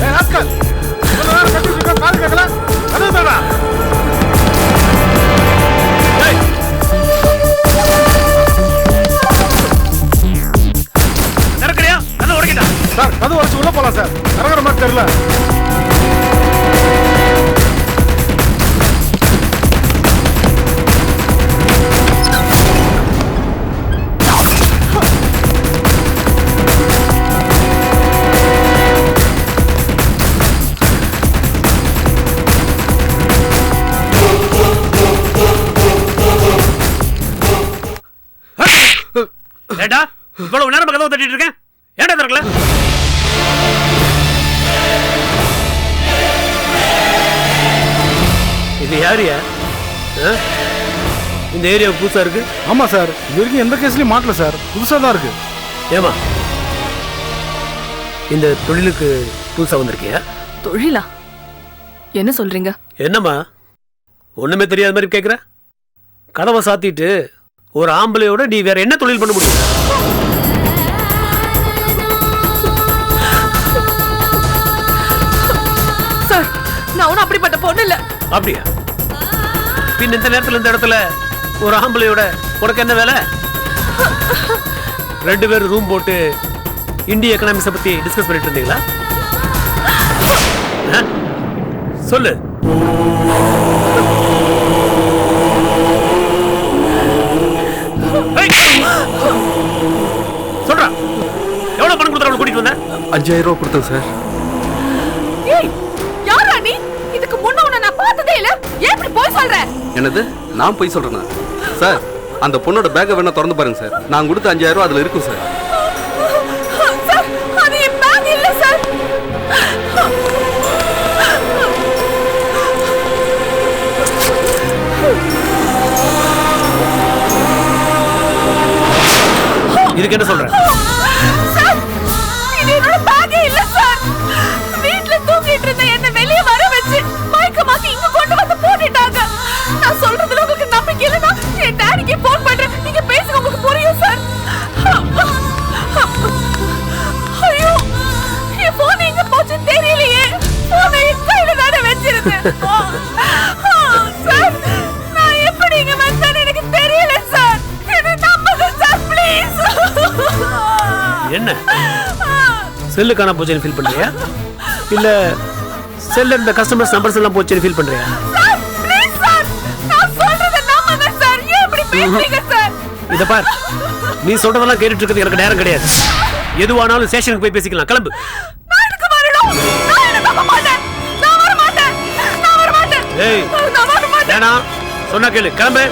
ஏய் ஆஸ்கர் இவ்வளவு நேரம் கத்திட்டு இருக்க கால் கேட்கல. கதவு திறறா. ஏய் திறக்கறியா? கதவு உடைக்கடா. சார் கதவு உடைச்சு உள்ள போலாம் சார். திறக்கற மாதிரி தெரியல. ஏடா இவ்வளவு நேரம் கதவு தட்டிட்டு இருக்கேன். ஏன்டா திறக்கல? இது யாரியா? இந்த ஏரியா புதுசா இருக்கு. ஆமா சார், இது வரைக்கும் எந்த கேஸ்லயும் மாட்டல சார், புதுசா தான் இருக்கு. ஏமா இந்த தொழிலுக்கு புதுசா வந்திருக்கியா? தொழிலா? என்ன சொல்றீங்க? என்னம்மா ஒண்ணுமே தெரியாத மாதிரி கேக்குற? கதவை சாத்திட்டு ஒரு ஆம்பளையோட நீ வேற என்ன தொழில் பண்ண முடியும்? சார் நான் ஒன்னும் அப்படிப்பட்ட பொண்ணு இல்ல. அப்படியா? பின் இந்த நேரத்துல இந்த இடத்துல ஒரு ஆம்பளையோட உனக்கு என்ன வேலை? ரெண்டு பேரும் ரூம் போட்டு இந்திய எக்கனாமிக்ஸை பத்தி டிஸ்கஸ் பண்ணிட்டு இருந்தீங்களா? சொல்லு. சொல்றா, எவ்வளவு பணம் கொடுத்தா கூட்டிட்டு வந்த? 5000 ரூபாய் கொடுத்தேன் சார். ஏய் யாரா நீ? இதுக்கு முன்ன உன்னை நான் பார்த்ததே இல்ல. ஏன் இப்படி போய் சொல்ற? என்னது நான் போய் சொல்றேனா? சார் அந்த பொண்ணோட பேக்கை வேணா திறந்து பாருங்க சார். நான் கொடுத்த 5000 ரூபாய் அதுல இருக்கும் சார். சார் அது என் பேக் இல்ல சார். இதுக்கு என்ன சொல்ற? சார் இது என்னோட பேக் இல்ல சார். வீட்ல தூங்கிட்டு இருந்த என்ன வெளிய வர வச்சு மயக்கமாக்கி இங்க கொண்டு வந்து போட்டுட்டாங்க. நான் சொல்றதுல உங்களுக்கு நம்பிக்கை இல்லனா என் டாடிக்கு ஃபோன் பண்றேன். நீங்க பேசுங்க, உங்களுக்கு புரியும் சார். ஐயோ என் போன் எங்க போச்சு தெரியலையே. போனை என் கையில தானே வச்சிருந்தேன். சார் நான் எப்படி இங்க வந்தேன்னு எனக்கு தெரியல சார். என்ன நம்புங்க சார் ப்ளீஸ். என்ன செல்லு காணாம போச்சுன்னு ஃபீல் பண்றியா? இல்ல செல்ல இருந்த கஸ்டமர்ஸ் நம்பர்ஸ் எல்லாம் போச்சுன்னு ஃபீல் பண்றியா? சார் ப்ளீஸ் சார் நான் சொல்றத நம்புங்க சார். ஏன் இப்படி பேசுறீங்க சார்? இத பார், நீ சொல்றதெல்லாம் கேட்டுட்டு இருக்கிறது எனக்கு நேரம் கிடையாது. எதுவானாலும் ஸ்டேஷனுக்கு போய் பேசிக்கலாம். கிளம்பு. நான் எதுக்கு வரணும்? நான் என்ன நம்ப மாட்டேன். நான் வர மாட்டேன். நான் வர மாட்டேன். ஏய் நான் வர மாட்டேன். வேணா சொன்னா கேளு. கிளம்பு.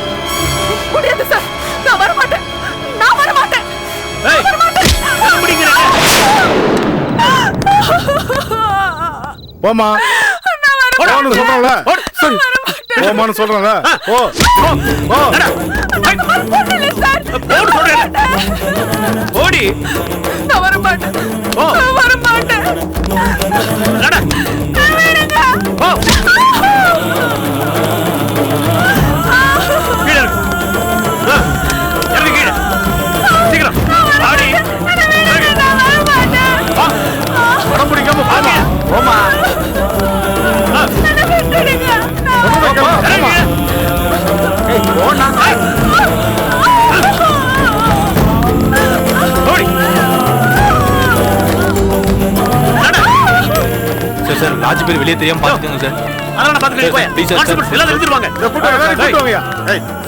முடியாது சார். நான் வர மாட்டேன். நான் வர மாட்டேன். ஏய் வர மாட்டேன். முடிங்கடா. போமா போன்னு சொல்றேன்ல. சரி போமான்னு சொல்றேன்ல. ஓ ஓ ஓடி. நான் வர மாட்டேன். ஓ நான் வர மாட்டேன். நடா. ஓ கீழே இறங்கு. கீழே சீக்கிரம் ஆடி. உடம்பு பிடிக்காம போமா போமா. சார் ராஜு பேர் வெளியே தெரியாம பாத்துக்கோங்க சார். அதனால நான் பாத்துக்கிறேன். போய் ப்ளீஸ் சார். எல்லாரும் எடுத்துருவாங்க.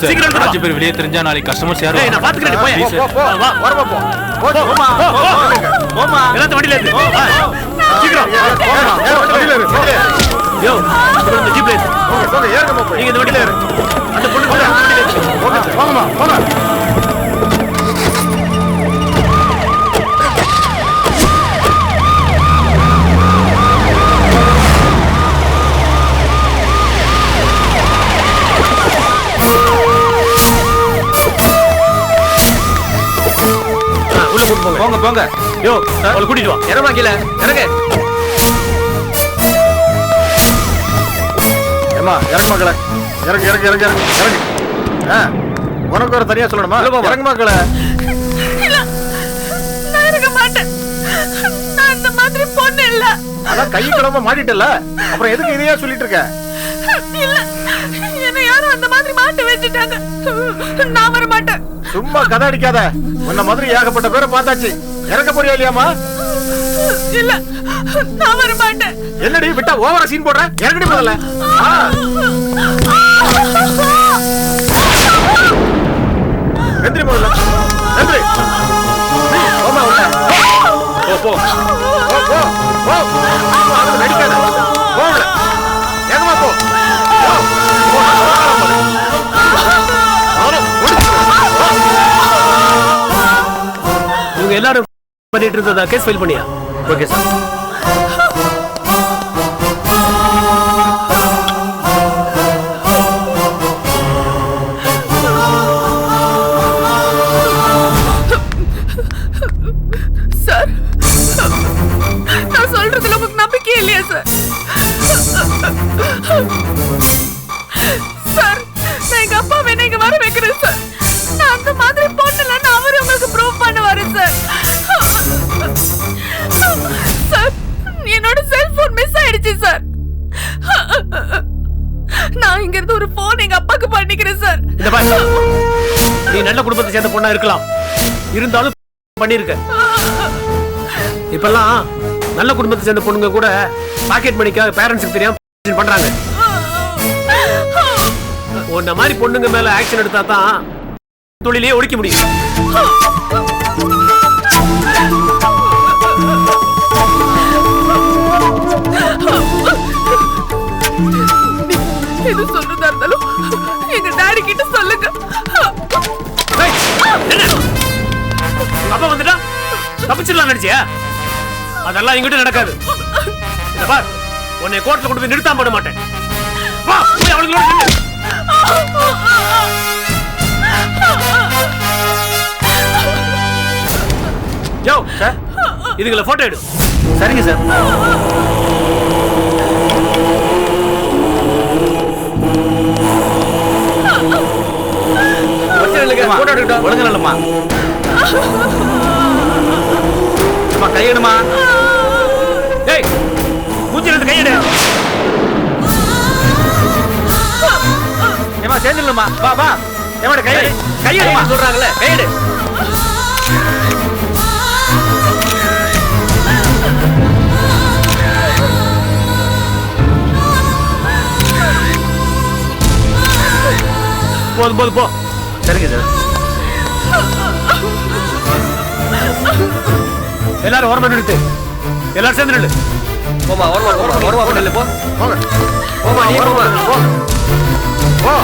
சீக்கிரம் ராஜு பேர் வெளியே தெரிஞ்சா நாளைக்கு கஸ்டமர்ஸ் யாரும். நான் பாத்துக்கிறேன். போய் வா வரமா போ. போமா போமா எல்லாரும் வண்டியில ஏறு. சீக்கிரம் வண்டியில ஏறு. யோ இந்த ஜீப்ல ஏறு. போங்க ஏறுங்க போய். நீங்க இந்த வண்டியில ஏறு. அந்த பொண்ணு கூட வண்டியில ஏறு. வாங்கம்மா போங்க. உள்ள கூட்டி போங்க. போங்க. யோ அவளை கூட்டிட்டு வா. இறமா கீழ இறங்க. ஏமா இறங்கு மக்களே. இறங்கு. உனக்கு ஒரு தனியா சொல்லணுமா? இறங்கு மக்களே. நான் இருக்க மாட்டேன். நான் இந்த மாதிரி பொண்ணு இல்ல. அதான் கை கிளம்ப மாட்டிட்டல. அப்புறம் எதுக்கு இதையா சொல்லிட்டு இருக்க? இல்ல, என்ன யாரும் அந்த மாதிரி மாட்டி வச்சுட்டாங்க. நான் வர மாட்டேன். சும்மா கதை அடிக்காத. உன்ன மாதிரி ஏகப்பட்ட பேரை பார்த்தாச்சு. இறங்க போறியா இல்லையாமா? இல்ல, நான் வர மாட்டேன். என்னடி விட்டா ஓவரா சீன் போடுற? இறங்கடி முதல்ல. எந்திரி முதல்ல. எந்திரி. போமா உள்ள. போ. அது நடிக்காத. போ உள்ள. ஏகமா போ. இவங்க எல்லாரும் பண்ணிட்டு இருந்ததா கேஸ் ஃபைல் பண்ணியா? Okay sir. சார், நான் சொல்றதுல உங்களுக்கு நம்பிக்கை இல்லையா சார்? சார், நான் எங்க அப்பா வேணா இங்க வர வைக்கிறேன் சார். நான் அந்த மாதிரி போட்டலன்னு அவரு உங்களுக்கு ப்ரூவ் பண்ணுவாரு சார். சார், என்னோட செல்போன் மிஸ் ஆயிடுச்சு சார். நான் இங்க இருந்து ஒரு போன் எங்க அப்பாக்கு பண்ணிக்கிறேன் சார். இந்த பாரு, நீ நல்ல குடும்பத்தை சேர்ந்த பொண்ணா இருக்கலாம், இருந்தாலும் பண்ணிருக்க. இப்பெல்லாம் நல்ல குடும்பத்தை சேர்ந்த பொண்ணுங்க கூட பாக்கெட் மணிக்காக பேரண்ட்ஸுக்கு தெரியாம பண்றாங்க. உன்ன மாதிரி பொண்ணுங்க மேல ஆக்ஷன் எடுத்தா தான் தொழிலே ஒழிக்க முடியும். எது சொல்றதா இருந்தாலும் எங்க டாடி கிட்ட சொல்லுங்க. அப்பா வந்துட்டா தப்பிச்சிடலாம் நினைச்சியா? அதெல்லாம் எங்கிட்ட நடக்காது. இந்த பார், உன்னை கோர்ட்ல கொண்டு போய் நிறுத்தாம பண்ண மாட்டேன். வா, போய் அவங்களோட நில்லு. யோ சார், இதுகளை போட்டோ எடு. சரிங்க சார். போட்டோ எடுக்கட்டும். ஒழுங்கு நல்லம்மா. கையெடுமா. டேய், மூஞ்சில இருந்து கையெடு. ஏமா சேர்ந்துடலாமா? வா. ஏமாட கையெடுமா சொல்றாங்கல்ல, கையெடு. போதும் போ. சரிங்க சார். எல்லாரும் ஓரமா நிறுத்து. எல்லாரும் சேர்ந்து நில்லு. போமா ஓரமா நில்லு. போ போமா நீ போமா. போ.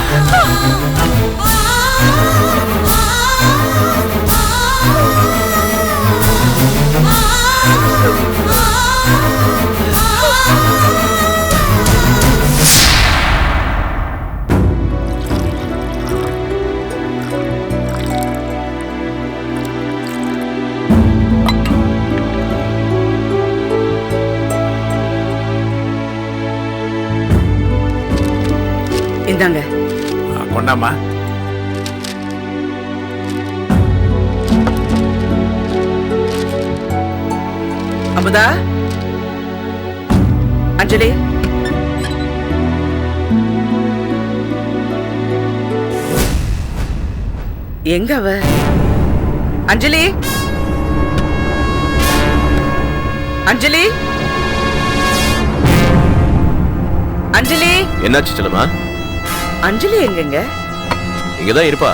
இந்தாங்க. கொண்டாமா. அமுதா, அஞ்சலி, எங்க அவ? அஞ்சலி, அஞ்சலி, அஞ்சலி என்னாச்சு செல்லம்மா? அஞ்சலி எங்கங்க? இங்கதான் இருப்பா.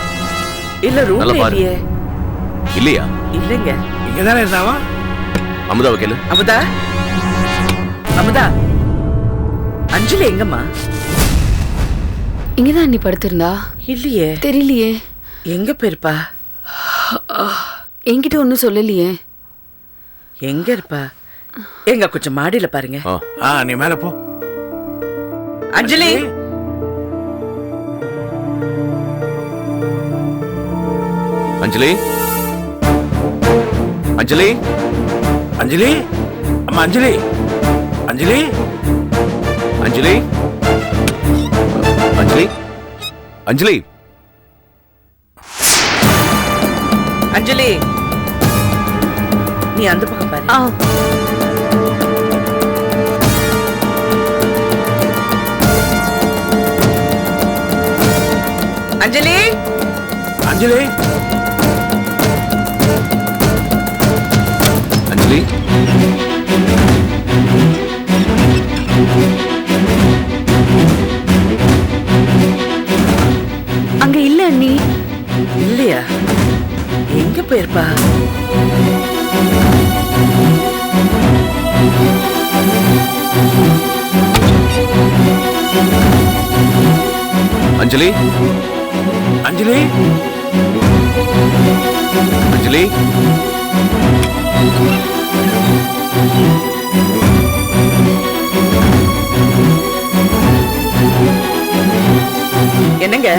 இல்ல ரூம்ல இல்லையே. இல்லையா? இல்லங்க. இங்கதானே இருந்தாவா? அமுதாவை கேளு. அமுதா, அமுதா, அஞ்சலி எங்கம்மா? இங்கதான் அண்ணி படுத்திருந்தா. இல்லையே. தெரியலையே. எங்க போயிருப்பா? என்கிட்ட ஒன்னும் சொல்லலையே. எங்க இருப்பா? எங்க கொஞ்சம் மாடியில பாருங்க. நீ மேல போ. அஞ்சலி, அஞ்சலி, அஞ்சலி, அஞ்சலி, அம்மா அஞ்சலி, அஞ்சலி, அஞ்சலி, அஞ்சலி, அஞ்சலி, அஞ்சலி, நீ அந்த பக்கம் பாரு. அஞ்சலி, அஞ்சலி, அஞ்சலி, அங்க இல்ல அண்ணி. இல்லையா? எங்க போயிருப்பா? அஞ்சலி, அஞ்சலி, அஞ்சலி, என்னங்க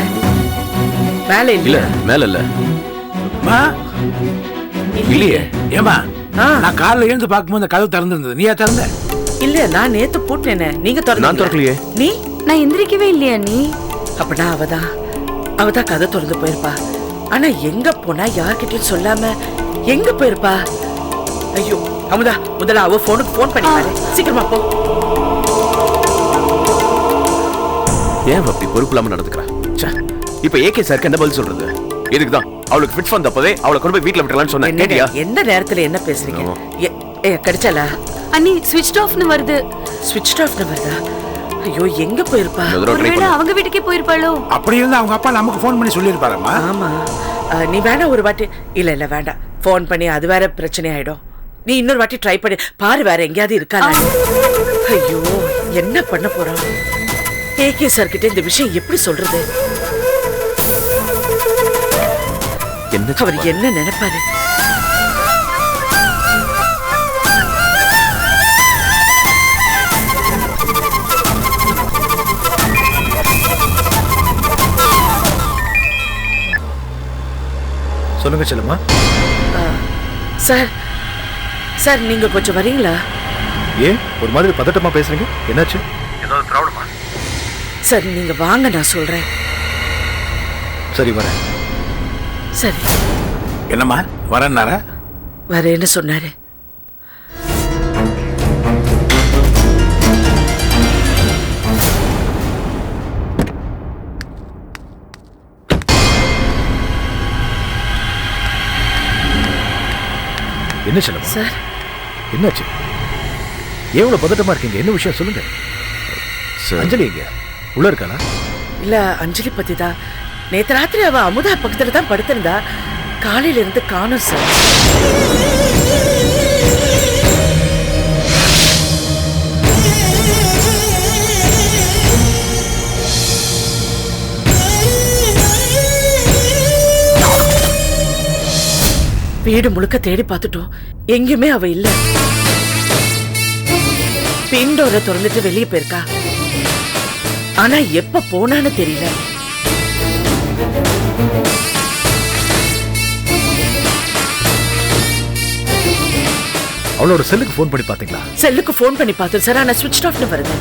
மேல இல்ல மேல இல்ல. இல்லையே. ஏமா நான் காலைல எழுந்து பார்க்கும்போது கதவு திறந்திருந்தது. நீயா திறந்த? இல்ல நான் நேத்து போட்டேனே. நீங்க நான் திறக்கலையே. நீ? நான் எந்திரிக்கவே இல்லையா நீ? அப்பனா அவதான் கதை திறந்து போயிருப்பா. ஆனா எங்க போனா யார்கிட்டயும் சொல்லாம எங்க போயிருப்பா? ஐயோ அமுதா, முதல்ல அவ போனுக்கு போன் பண்ணி பாரு. சீக்கிரமா போ. ஏன் அப்படி பொறுப்பு இல்லாம நடந்துக்கிறா? இப்ப ஏகே சாருக்கு என்ன பதில் சொல்றது? இதுக்குதான் அவளுக்கு ஃபிட் வந்தப்பவே அவளை கொண்டு போய் வீட்டுல விட்டலாம்னு சொன்னேன். கேட்டியா? எந்த நேரத்துல என்ன பேசுறீங்க? கிடைச்சாலா? அண்ணி ஸ்விட்ச் ஆஃப்னு வருது. ஸ்விட்ச் ஆஃப்னு வருதா? ஐயோ எங்க போயிருப்பா? ஒருவேளை அவங்க வீட்டுக்கே போயிருப்பாளோ? அப்படி இருந்தா அவங்க அப்பா நமக்கு போன் பண்ணி சொல்லிருப்பாரம்மா. ஆமா. நீ வேணா ஒரு வாட்டி. இல்ல வேண்டாம். போன் பண்ணி அது வேற பிரச்சனை ஆயிடும். நீ இன்னொரு வாட்டி ட்ரை பண்ணி பாரு, வேற எங்கேயாவது இருக்கா? ஐயோ என்ன பண்ண போறோம்? ஏகே சார் கிட்ட இந்த விஷயம் எப்படி சொல்றது? அவர் என்ன நினைப்பாரு? சொல்லுங்க செல்லம்மா. சார் நீங்க கொஞ்சம் வரீங்களா? ஏன் ஒரு மாதிரி பதட்டமா பேசுறீங்க? என்னாச்சு? ஏதாவது ப்ராப்ளமா? சார் நீங்க வாங்க, நான் சொல்றேன். சரி வரேன். சரி. என்னம்மா வரேன்னாரா? வரேன்னு சொன்னாரு. என்ன செல்லம்மா? சார் என்னாச்சு? எவ்வளவு பதட்டமா இருக்கீங்க? என்ன விஷயம் சொல்லுங்க. அஞ்சலி எங்க? உள்ள இருக்காளா? இல்ல அஞ்சலி பத்தி தான். நேத்து ராத்திரி அவ அமுதா பக்கத்துல தான் படுத்திருந்தா. காலையில இருந்து காணோம் சார். வீடு முழுக்க தேடி பார்த்துட்டோம். எங்கேயுமே அவ இல்ல. பின்டோரை திறந்துட்டு வெளியே போயிருக்கா. ஆனா எப்ப போனான்னு தெரியல. அவளோட செல்லுக்கு போன் பண்ணி பாத்தீங்களா? செல்லுக்கு போன் பண்ணி பார்த்தோம் சார். ஆனா ஸ்விட்ச் ஆஃப்னு வருது.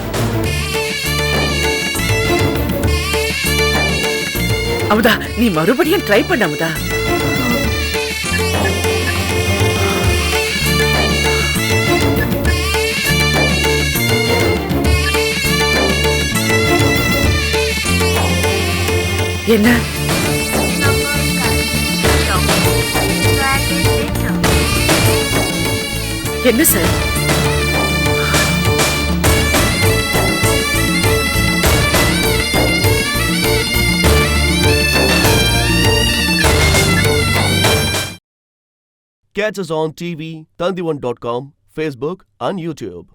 அமுதா நீ மறுபடியும் ட்ரை பண்ண அமுதா. என்ன? என்ன sir? Catch us on TV, Tandivan.com, Facebook and YouTube.